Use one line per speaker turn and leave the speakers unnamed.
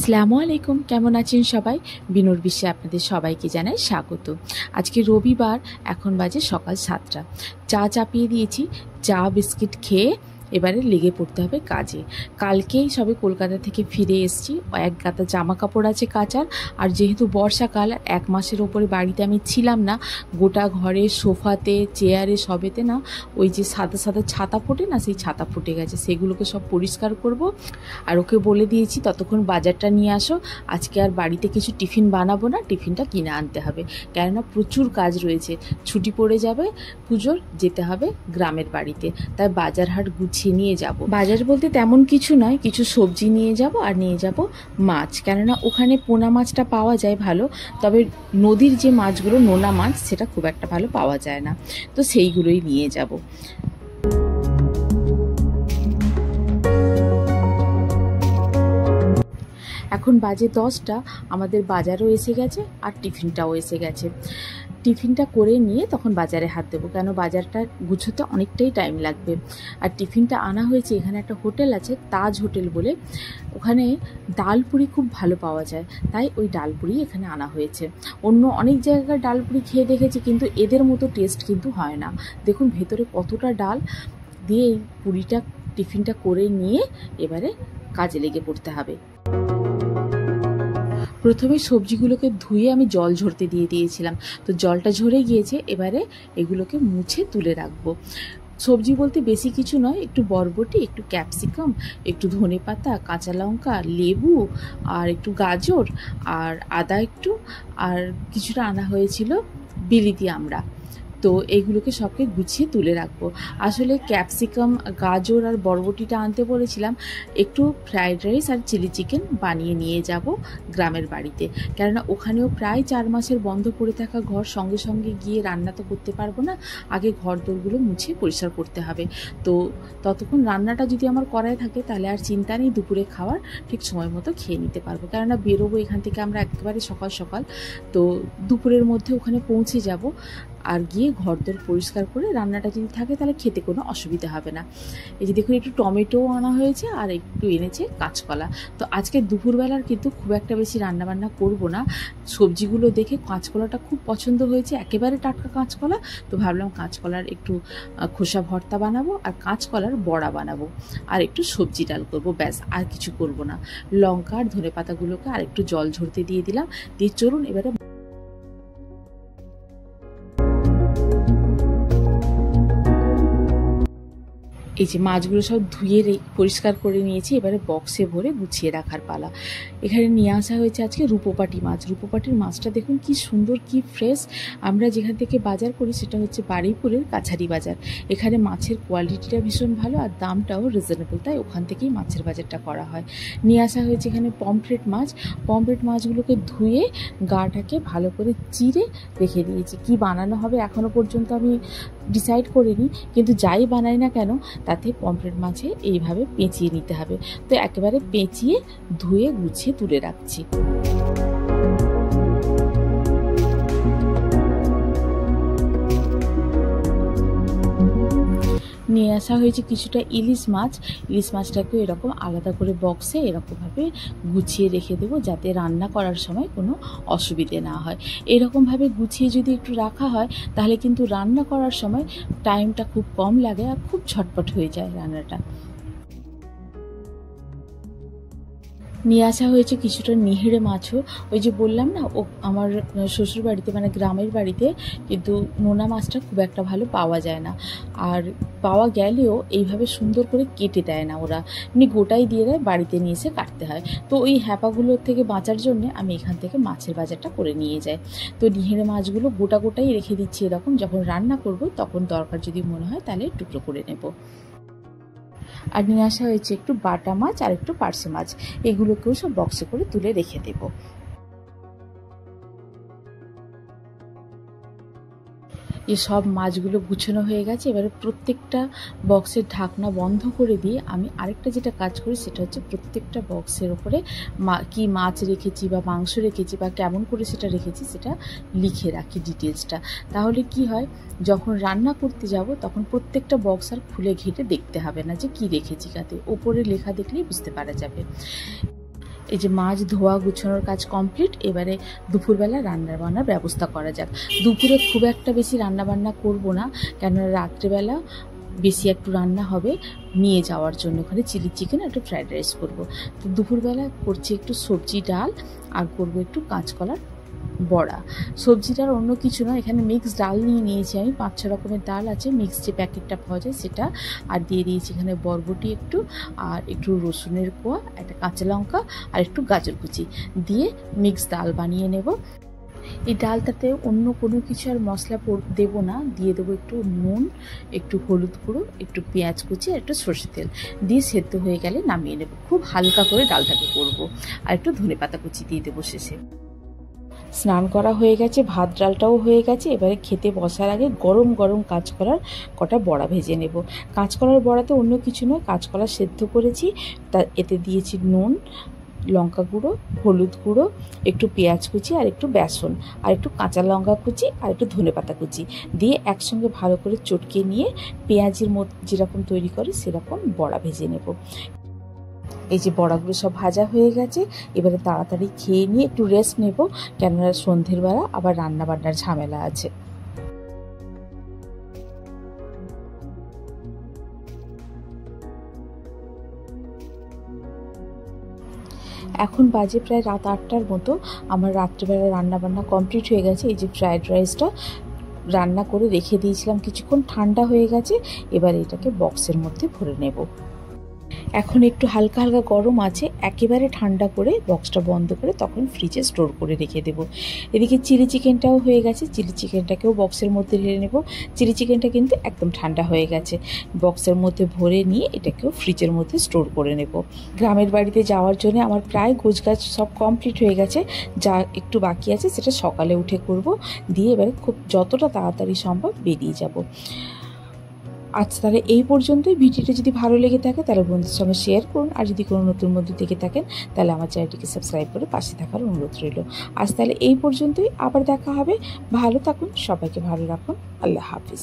আসসালামু আলাইকুম, কেমন আছেন সবাই? বিনুর বিশ্বে আপনাদের সবাইকে জানাই স্বাগত। আজকে রবিবার, এখন বাজে সকাল 7টা। চা চাপিয়ে দিয়েছি, চা বিস্কিট খেয়ে এবারে লেগে পড়তে হবে কাজে। কালকেই সবে কলকাতা থেকে ফিরে এসেছি, এক গাদা জামা কাপড় আছে কাচার। আর যেহেতু বর্ষাকাল, 1 মাসের ওপরে বাড়িতে আমি ছিলাম না, গোটা ঘরে সোফাতে চেয়ারে সবেতে না ওই যে সাদা সাদা ছাতা ফোটে না, সেই ছাতা ফুটে গেছে। সেগুলোকে সব পরিষ্কার করব। আর ওকে বলে দিয়েছি ততক্ষণ বাজারটা নিয়ে আসো, আজকে আর বাড়িতে কিছু টিফিন বানাবো না, টিফিনটা কিনে আনতে হবে, কেননা প্রচুর কাজ রয়েছে। ছুটি পড়ে যাবে, পুজোর যেতে হবে গ্রামের বাড়িতে, তাই বাজার হাট গুছিয়ে নিয়ে যাব। বাজার বলতে তেমন কিছু নয়, কিছু সবজি নিয়ে যাব আর নিয়ে যাব মাছ, কেননা ওখানে পোনা মাছটা পাওয়া যায় ভালো, তবে নদীর যে মাছগুলো নোনা মাছ সেটা খুব একটা ভালো পাওয়া যায় না, তো সেইগুলোই নিয়ে যাব। এখন বাজে 10টা, আমাদের বাজারও এসে গেছে আর টিফিনটাও এসে গেছে। টিফিনটা করে নিয়ে তখন বাজারে হাত দেবো, কেন বাজারটা গুছোতে অনেকটাই টাইম লাগবে। আর টিফিনটা আনা হয়েছে, এখানে একটা হোটেল আছে তাজ হোটেল বলে, ওখানে ডালপুরি খুব ভালো পাওয়া যায়, তাই ওই ডালপুরি এখানে আনা হয়েছে। অন্য অনেক জায়গায় ডালপুরি খেয়ে দেখেছি, কিন্তু এদের মতো টেস্ট কিন্তু হয় না। দেখুন ভেতরে কতটা ডাল দিয়ে, এই পুরিটা টিফিনটা করে নিয়ে এবারে কাজে লেগে পড়তে হবে। প্রথমে সবজিগুলোকে ধুয়ে আমি জল ঝরতে দিয়ে দিয়েছিলাম, তো জলটা ঝরে গিয়েছে, এবারে এগুলোকে মুছে তুলে রাখবো। সবজি বলতে বেশি কিছু নয়, একটু বরবটি, একটু ক্যাপসিকাম, একটু ধনেপাতা, কাঁচা লঙ্কা, লেবু আর একটু গাজর আর আদা একটু, আর কিছুটা আনা হয়েছিল বিলিতি আমড়া। তো এইগুলোকে সবকে গুছিয়ে তুলে রাখবো। আসলে ক্যাপসিকাম, গাজর আর বরবটিটা আনতে বলেছিলাম, একটু ফ্রাইড রাইস আর চিলি চিকেন বানিয়ে নিয়ে যাব গ্রামের বাড়িতে, কেননা ওখানেও প্রায় 4 মাসের বন্ধ পড়ে থাকা ঘর, সঙ্গে সঙ্গে গিয়ে রান্না তো করতে পারবো না, আগে ঘর দোরগুলো মুছে পরিষ্কার করতে হবে। তো ততক্ষণ রান্নাটা যদি আমার করাই থাকে তাহলে আর চিন্তা নেই, দুপুরে খাওয়ার ঠিক সময় মতো খেয়ে নিতে পারবো, কেননা বেরোবো এখান থেকে আমরা একেবারে সকাল সকাল, তো দুপুরের মধ্যে ওখানে পৌঁছে যাব। আর গিয়ে ঘরদোর পরিষ্কার করে রান্নাটা যদি থাকে তাহলে খেতে কোনো অসুবিধা হবে না। এই যে দেখুন, একটু টমেটোও আনা হয়েছে আর একটু এনেছে কাঁচকলা। তো আজকে দুপুরবেলার কিন্তু খুব একটা বেশি রান্নাবান্না করব না। সবজিগুলো দেখে কাঁচকলাটা খুব পছন্দ হয়েছে, একেবারে টাটকা কাঁচকলা, তো ভাবলাম কাঁচকলার একটু খোসা ভর্তা বানাবো আর কাঁচকলার বড়া বানাবো আর একটু সবজি ডাল করবো, ব্যাস, আর কিছু করব না। লঙ্কা আর ধনেপাতাগুলোকে আর একটু জল ঝরতে দিয়ে দিলাম, দিয়ে চলুন এবারে এই যে মাছগুলো সব ধুয়ে পরিষ্কার করে নিয়েছি, এবারে বক্সে ভরে গুছিয়ে রাখার পালা। এখানে নিয়ে আসা হয়েছে আজকে রূপোপাটি মাছ। রূপোপাটির মাছটা দেখুন কি সুন্দর, কি ফ্রেশ। আমরা যেখান থেকে বাজার করি সেটা হচ্ছে বারুইপুরের কাছারি বাজার। এখানে মাছের কোয়ালিটিটা ভীষণ ভালো আর দামটাও রিজনেবল, তাই ওখান থেকেই মাছের বাজারটা করা হয়। নিয়ে আসা হয়েছে এখানে পমফ্রেট মাছ। পমফ্রেট মাছগুলোকে ধুয়ে গাটাকে ভালো করে চিড়ে রেখে দিয়েছি। কি বানানো হবে এখনও পর্যন্ত আমি ডিসাইড করিনি, কিন্তু যাই বানাই না কেন তাতে পমফ্রেট মাছে এইভাবে পেঁচিয়ে নিতে হবে। তো একেবারে পেঁচিয়ে ধুয়ে গুছিয়ে তুলে রাখছি। নিয়ে আসা হয়েছে কিছুটা ইলিশ মাছ। ইলিশ মাছটাকে এরকম আলাদা করে বক্সে এরকমভাবে গুছিয়ে রেখে দেবো, যাতে রান্না করার সময় কোনো অসুবিধে না হয়। এরকমভাবে গুছিয়ে যদি একটু রাখা হয় তাহলে কিন্তু রান্না করার সময় টাইমটা খুব কম লাগে আর খুব ঝটপট হয়ে যায় রান্নাটা। নিয়ে আসা হয়েছে কিছুটা নিহেড়ে মাছও। ওই যে বললাম না, ও আমার শ্বশুর বাড়িতে মানে গ্রামের বাড়িতে কিন্তু নোনা মাছটা খুব একটা ভালো পাওয়া যায় না, আর পাওয়া গেলেও এইভাবে সুন্দর করে কেটে দেয় না ওরা, এমনি গোটাই দিয়ে দেয়, বাড়িতে নিয়ে এসে কাটতে হয়। তো ওই হ্যাপাগুলোর থেকে বাঁচার জন্যে আমি এখান থেকে মাছের বাজারটা করে নিয়ে যাই। তো নিহেড়ে মাছগুলো গোটা গোটাই রেখে দিচ্ছি, এরকম যখন রান্না করব তখন দরকার যদি মনে হয় তাহলে টুকরো করে নেব। আর নিয়ে আসা হয়েছে একটু বাটা মাছ আর একটু পার্শে মাছ, এগুলোকেও সব বক্সে করে তুলে রেখে দেবো। এই সব মাছগুলো গুছানো হয়ে গেছে, এবারে প্রত্যেকটা বক্সের ঢাকনা বন্ধ করে দিয়ে আমি আরেকটা যেটা কাজ করি সেটা হচ্ছে প্রত্যেকটা বক্সের ওপরে কি মাছ রেখেছি বা মাংস রেখেছি বা কেমন করে সেটা রেখেছি সেটা লিখে রাখি ডিটেলসটা। তাহলে কি হয়, যখন রান্না করতে যাব তখন প্রত্যেকটা বক্স আর খুলে ঘেটে দেখতে হবে না যে কি রেখেছি, কাতে ওপরে লেখা দেখলেই বুঝতে পারা যাবে। এই যে মাছ ধোয়া গুছানোর কাজ কমপ্লিট। এবারে দুপুরবেলা রান্না বান্নার ব্যবস্থা করা যাক। দুপুরে খুব একটা বেশি রান্না বান্না করব না, কেননা রাত্রেবেলা বেশি একটু রান্না হবে নিয়ে যাওয়ার জন্য। ওখানে চিলি চিকেন আর একটু ফ্রাইড রাইস করবো। তো দুপুরবেলা করছি একটু সবজি ডাল আর করবো একটু কাঁচকলার বড়া। সবজিটার অন্য কিছু না, এখানে মিক্স ডাল নিয়ে নিয়েছি আমি, 5-6 রকমের ডাল আছে, মিক্স যে প্যাকেটটা পাওয়া যায় সেটা। আর দিয়ে দিয়েছি এখানে বরবটি একটু, আর একটু রসুনের কোয়া, একটা কাঁচা লঙ্কা আর একটু গাজর কুচি দিয়ে মিক্স ডাল বানিয়ে নেব। এই ডালটাতে অন্য কোনো কিছু আর মশলা দেবো না, দিয়ে দেবো একটু নুন, একটু হলুদ গুঁড়ো, একটু পেঁয়াজ কুচি আর একটু সরষের তেল দিয়ে সেদ্ধ হয়ে গেলে নামিয়ে নেব। খুব হালকা করে ডালটাকে করবো, আর একটু ধনেপাতা কুচি দিয়ে দেবো শেষে। স্নান করা হয়ে গেছে, ভাত ডালটাও হয়ে গেছে। এবারে খেতে বসার আগে গরম গরম কাঁচকলার কটা বড়া ভেজে নেব। কাঁচকলার বড়াতে অন্য কিছু নয়, কাঁচকলা সেদ্ধ করেছি, এতে দিয়েছি নুন, লঙ্কা গুঁড়ো, হলুদ গুঁড়ো, একটু পেঁয়াজ কুচি আর একটু বেসন আর একটু কাঁচা লঙ্কা কুচি আর একটু ধনেপাতা কুচি দিয়ে একসঙ্গে ভালো করে চটকে নিয়ে পেঁয়াজের মধ্যে যেরকম তৈরি করে সেরকম বড়া ভেজে নেব। এই যে বড়াগুলো সব ভাজা হয়ে গেছে, এবারে তাড়াতাড়ি খেয়ে নিয়ে একটু রেস্ট নেব, কেননা সন্ধ্যের বেলা আবার রান্না বান্নার ঝামেলা আছে। এখন বাজে প্রায় রাত 8টার মতো। আমার রাত্রিবেলা রান্নাবান্না কমপ্লিট হয়ে গেছে। এই যে ফ্রায়েড রাইসটা রান্না করে রেখে দিয়েছিলাম, কিছুক্ষণ ঠান্ডা হয়ে গেছে। এবার এটাকে বক্সের মধ্যে ভরে নেব। এখন একটু হালকা হালকা গরম আছে, একেবারে ঠান্ডা করে বক্সটা বন্ধ করে তখন ফ্রিজে স্টোর করে রেখে দেবো। এদিকে চিলি চিকেনটাও হয়ে গেছে, চিলি চিকেনটাকেও বক্সের মধ্যে ঢেলে নেব। চিলি চিকেনটা কিন্তু একদম ঠান্ডা হয়ে গেছে, বক্সের মধ্যে ভরে নিয়ে এটাকেও ফ্রিজের মধ্যে স্টোর করে নেব। গ্রামের বাড়িতে যাওয়ার জন্য আমার প্রায় গোছগাছ সব কমপ্লিট হয়ে গেছে, যা একটু বাকি আছে সেটা সকালে উঠে করব। দিয়ে এবারে খুব যতটা তাড়াতাড়ি সম্ভব বেরিয়ে যাব। আচ্ছা, তাহলে এই পর্যন্তই। ভিডিওটা যদি ভালো লেগে থাকে তাহলে বন্ধুদের সঙ্গে শেয়ার করুন, আর যদি কোনো নতুন বন্ধু দেখে থাকেন তাহলে আমার চ্যানেলটিকে সাবস্ক্রাইব করে পাশে থাকার অনুরোধ রইল। আজ তাহলে এই পর্যন্তই, আবার দেখা হবে। ভালো থাকুন, সবাইকে ভালো রাখুন। আল্লাহ হাফিজ।